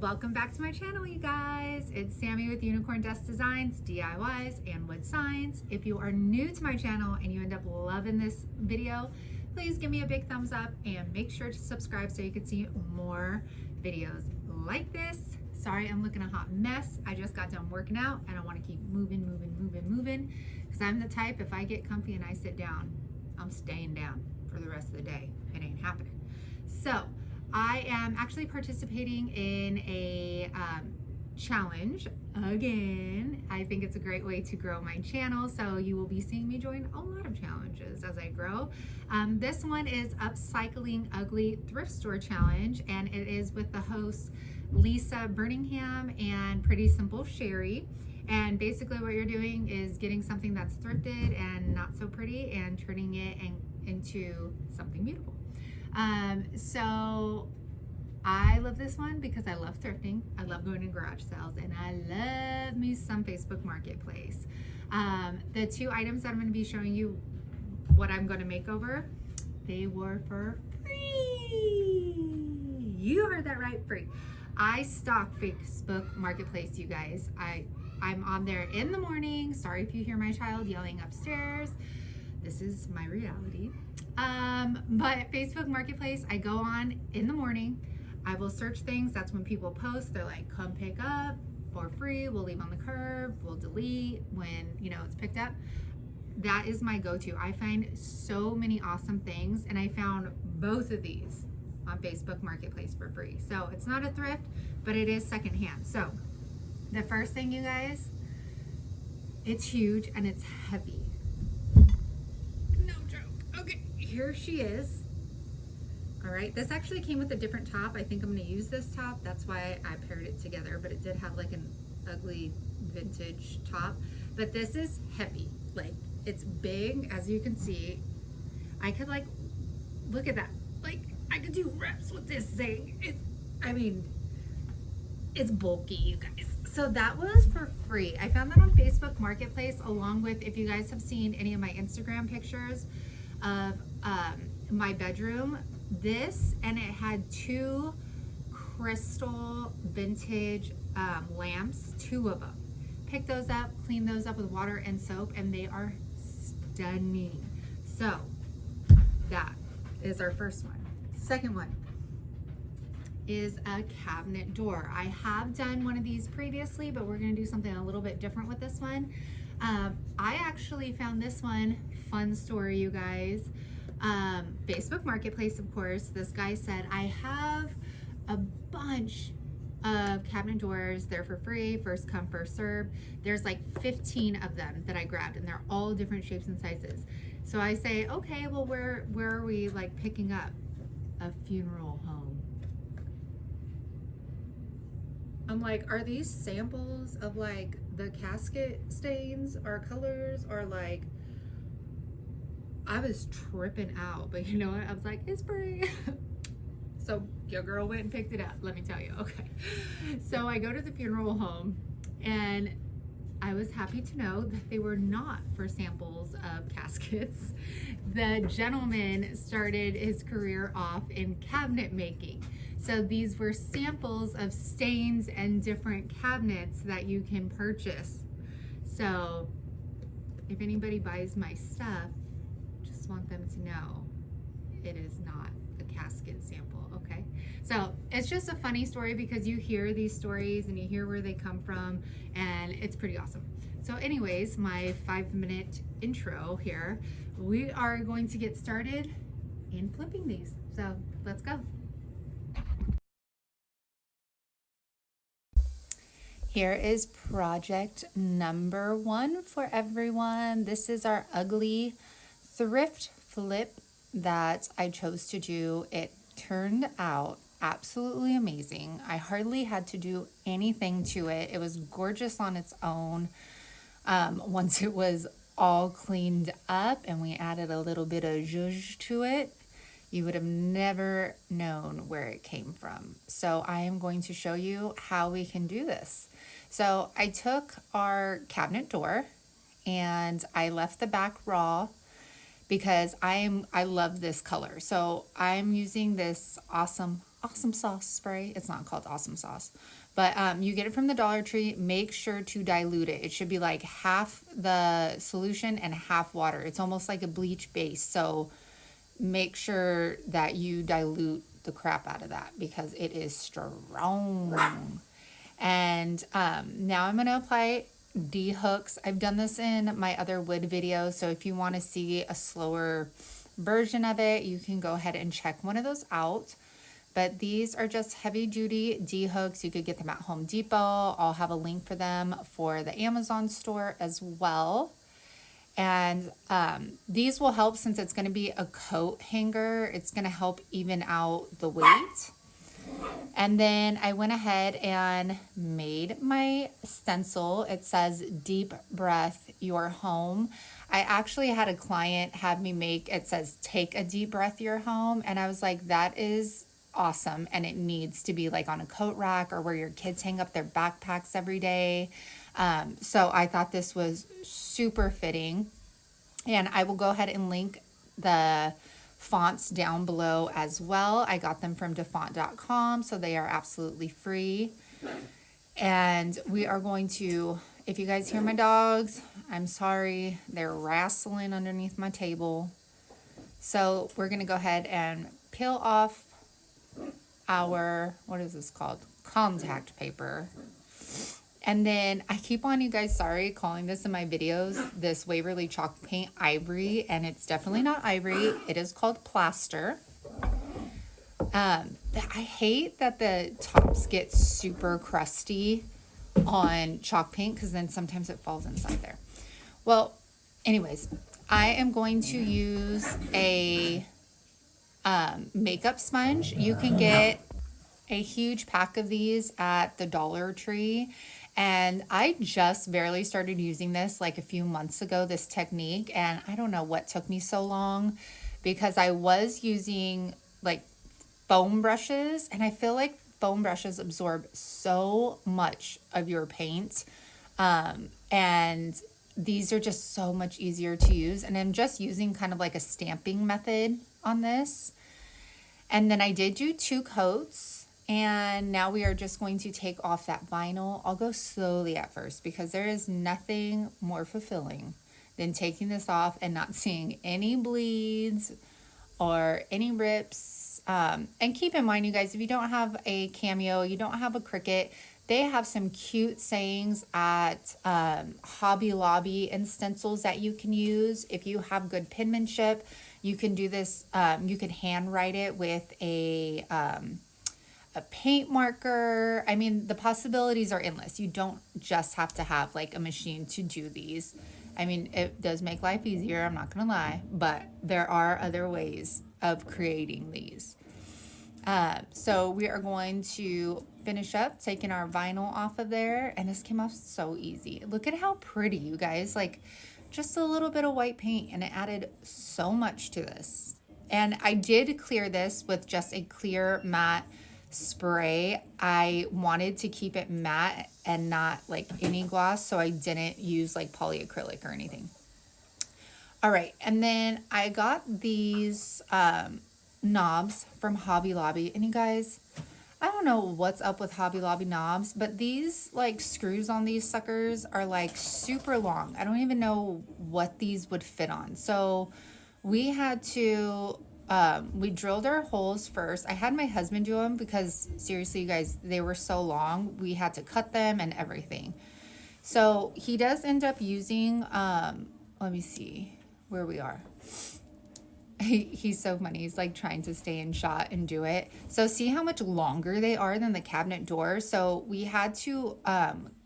Welcome back to my channel, you guys. It's Sammy with Unicorn Dust Designs, DIYs, and wood signs. If you are new to my channel and you end up loving this video, please give me a big thumbs up and make sure to subscribe so you can see more videos like this. Sorry, I'm looking a hot mess. I just got done working out and I want to keep moving, because I'm the type, if I get comfy and I sit down, I'm staying down for the rest of the day. It ain't happening. So I am actually participating in a challenge again. I think it's a great way to grow my channel, so you will be seeing me join a lot of challenges as I grow. This one is Upcycling Ugly Thrift Store Challenge, and it is with the hosts Lisa Birmingham and Pretty Simple Sherry. And basically what you're doing is getting something that's thrifted and not so pretty and turning it into something beautiful. So I love this one because I love thrifting. I love going to garage sales, and I love me some Facebook Marketplace. The two items that I'm going to be showing you what I'm going to make over, they were for free. You heard that right, free. I stock Facebook Marketplace, you guys. I'm on there in the morning. Sorry if you hear my child yelling upstairs. This is my reality. But Facebook Marketplace, I go on in the morning. I will search things. That's when people post. They're like, come pick up for free. We'll leave on the curb. We'll delete when, it's picked up. That is my go-to. I find so many awesome things, and I found both of these on Facebook Marketplace for free. So it's not a thrift, but it is secondhand. So the first thing, you guys, it's huge and it's heavy. No joke. Okay, here she is. All right, this actually came with a different top. I think I'm gonna use this top. That's why I paired it together, but it did have like an ugly vintage top. But this is heavy, like it's big, as you can see. I could look at that. Like I could do reps with this thing. It's bulky, you guys. So that was for free. I found that on Facebook Marketplace, along with, if you guys have seen any of my Instagram pictures of my bedroom, this, and it had two crystal vintage lamps, two of them. Pick those up, clean those up with water and soap, and they are stunning. So that is our first one. Second one is a cabinet door. I have done one of these previously, but we're gonna do something a little bit different with this one. I actually found this one, fun story, you guys. Facebook Marketplace, of course. This guy said, I have a bunch of cabinet doors. They're for free, first come, first serve. There's like 15 of them that I grabbed, and they're all different shapes and sizes. So I say, okay, well, where are we like picking up? A funeral home. I'm like, are these samples of like the casket stains or colors, or like, I was tripping out, but you know what? I was like, it's free. So your girl went and picked it up, let me tell you. Okay. So I go to the funeral home, and I was happy to know that they were not for samples of caskets. The gentleman started his career off in cabinet making. So these were samples of stains and different cabinets that you can purchase. So if anybody buys my stuff, just want them to know it is not a casket sample, okay? So it's just a funny story because you hear these stories and you hear where they come from, and it's pretty awesome. So anyways, my 5-minute intro here, we are going to get started in flipping these. So let's go. Here is project number 1 for everyone. This is our ugly thrift flip that I chose to do. It turned out absolutely amazing. I hardly had to do anything to it. It was gorgeous on its own. Once it was all cleaned up and we added a little bit of zhuzh to it, you would have never known where it came from. So I am going to show you how we can do this. So I took our cabinet door and I left the back raw because I love this color. So I'm using this awesome awesome sauce spray. It's not called awesome sauce, but you get it from the Dollar Tree. Make sure to dilute it. It should be like half the solution and half water. It's almost like a bleach base. So make sure that you dilute the crap out of that because it is strong. And now I'm going to apply D-hooks. I've done this in my other wood videos, so if you want to see a slower version of it, you can go ahead and check one of those out. But these are just heavy duty D-hooks. You could get them at Home Depot. I'll have a link for them for the Amazon store as well. And these will help since it's going to be a coat hanger. It's going to help even out the weight. And then I went ahead and made my stencil. It says deep breath your home. I actually had a client have me make, it says take a deep breath your home. And I was like, that is awesome. And it needs to be like on a coat rack or where your kids hang up their backpacks every day. So I thought this was super fitting. And I will go ahead and link the fonts down below as well. I got them from defont.com, so they are absolutely free. And we are going to, if you guys hear my dogs, I'm sorry, they're wrestling underneath my table. So we're going to go ahead and peel off our, what is this called? Contact paper. And then I keep on, you guys, sorry, calling this in my videos, this Waverly chalk paint ivory, and it's definitely not ivory. It is called plaster. I hate that the tops get super crusty on chalk paint because then sometimes it falls inside there. Well, anyways, I am going to use a makeup sponge. You can get a huge pack of these at the Dollar Tree. And I just barely started using this like a few months ago, this technique. And I don't know what took me so long because I was using like foam brushes. And I feel like foam brushes absorb so much of your paint. And these are just so much easier to use. And I'm just using kind of like a stamping method on this. And then I did do 2 coats. And now we are just going to take off that vinyl. I'll go slowly at first because there is nothing more fulfilling than taking this off and not seeing any bleeds or any rips. And keep in mind, you guys, if you don't have a Cameo, you don't have a Cricut, they have some cute sayings at Hobby Lobby and stencils that you can use. If you have good penmanship, you can do this. You can handwrite it with a paint marker. I mean, the possibilities are endless. You don't just have to have like a machine to do these. I mean, it does make life easier, I'm not gonna lie, but there are other ways of creating these. So we are going to finish up taking our vinyl off of there, and this came off so easy. Look at how pretty, you guys, like just a little bit of white paint, and it added so much to this. And I did clear this with just a clear matte spray. I wanted to keep it matte and not like any gloss, so I didn't use like polyacrylic or anything. All right, and then I got these knobs from Hobby Lobby, and you guys, I don't know what's up with Hobby Lobby knobs, but these like screws on these suckers are like super long. I don't even know what these would fit on. So we had to we drilled our holes first. I had my husband do them because seriously, you guys, they were so long. We had to cut them and everything. So he does end up using, let me see where we are. He's so funny. He's like trying to stay in shot and do it. So see how much longer they are than the cabinet door. So we had to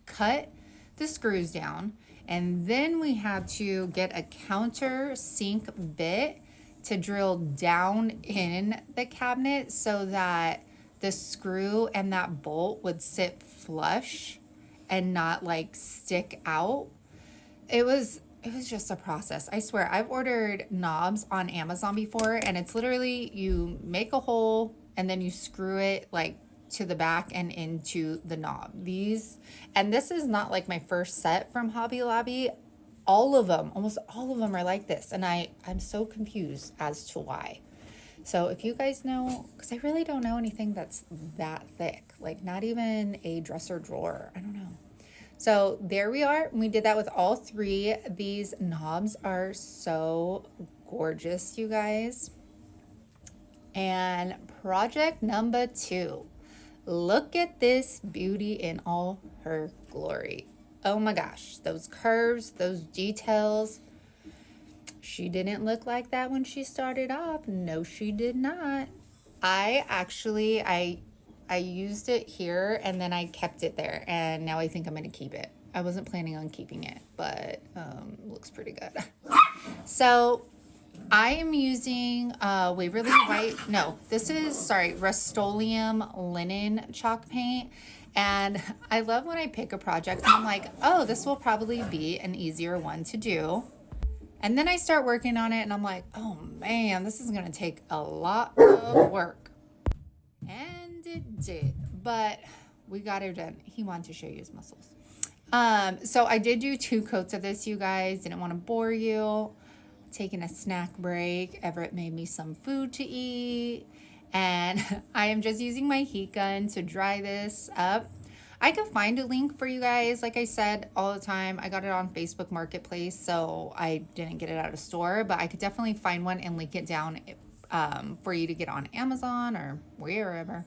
cut the screws down, and then we had to get a countersink bit to drill down in the cabinet so that the screw and that bolt would sit flush and not like stick out. It was just a process. I swear, I've ordered knobs on Amazon before, and it's literally you make a hole and then you screw it like to the back and into the knob. And this is not like my first set from Hobby Lobby. All of them, almost all of them are like this, and I'm so confused as to why. So if you guys know, because I really don't know anything that's that thick, like not even a dresser drawer. I don't know. So there we are. We did that with all three. These knobs are so gorgeous, you guys. And project number 2. Look at this beauty in all her glory. Oh my gosh, those curves, those details. She didn't look like that when she started off. No, she did not. I used it here and then I kept it there, and now I think I'm gonna keep it. I wasn't planning on keeping it, but looks pretty good. So I am using Waverly White. No, this is, sorry, Rustoleum linen chalk paint. And I love when I pick a project and I'm like, oh, this will probably be an easier one to do. And then I start working on it and I'm like, oh man, this is gonna take a lot of work. And it did, but we got it done. He wanted to show you his muscles. So I did do 2 coats of this, you guys. Didn't want to bore you. Taking a snack break. Everett made me some food to eat. And I am just using my heat gun to dry this up. I can find a link for you guys. Like I said all the time, I got it on Facebook Marketplace, so I didn't get it at a store, but I could definitely find one and link it down for you to get on Amazon or wherever.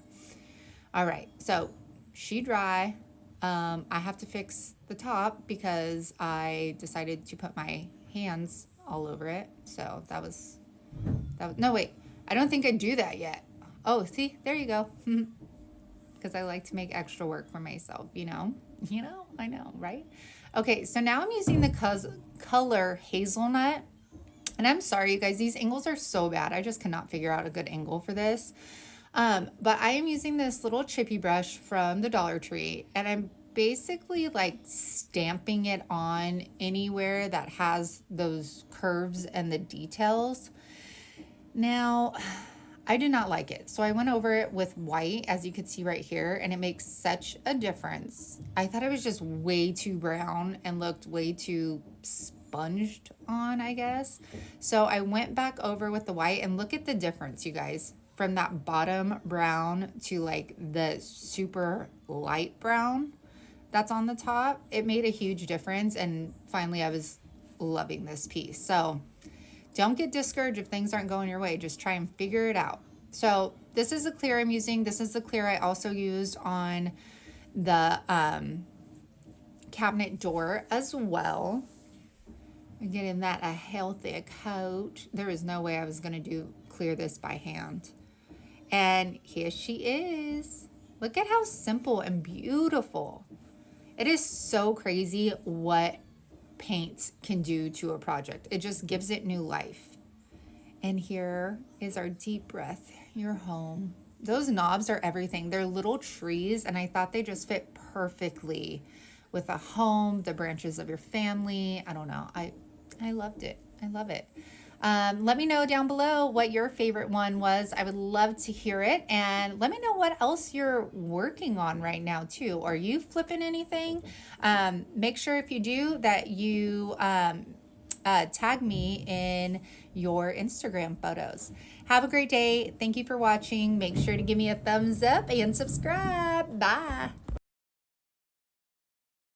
All right, so she dry. I have to fix the top because I decided to put my hands all over it. So that was no, wait, I don't think I do that yet. Oh, see, there you go. Because I like to make extra work for myself, you know, I know, right? Okay, so now I'm using the color hazelnut. And I'm sorry, you guys, these angles are so bad. I just cannot figure out a good angle for this. But I am using this little chippy brush from the Dollar Tree, and I'm basically like stamping it on anywhere that has those curves and the details. Now, I did not like it, so I went over it with white, as you can see right here, and it makes such a difference. I thought it was just way too brown and looked way too sponged on, I guess. So I went back over with the white, and look at the difference, you guys, from that bottom brown to like the super light brown that's on the top. It made a huge difference, and finally I was loving this piece. So don't get discouraged if things aren't going your way. Just try and figure it out. So this is the clear I'm using. This is the clear I also used on the cabinet door as well. I'm getting that a healthy coat. There is no way I was going to clear this by hand. And here she is. Look at how simple and beautiful. It is so crazy what paints can do to a project. It just gives it new life. And here is our deep breath, your home. Those knobs are everything. They're little trees, and I thought they just fit perfectly with a home, the branches of your family. I don't know. I loved it. I love it. Let me know down below what your favorite one was. I would love to hear it. And let me know what else you're working on right now too. Are you flipping anything? Make sure if you do that you tag me in your Instagram photos. Have a great day. Thank you for watching. Make sure to give me a thumbs up and subscribe. Bye.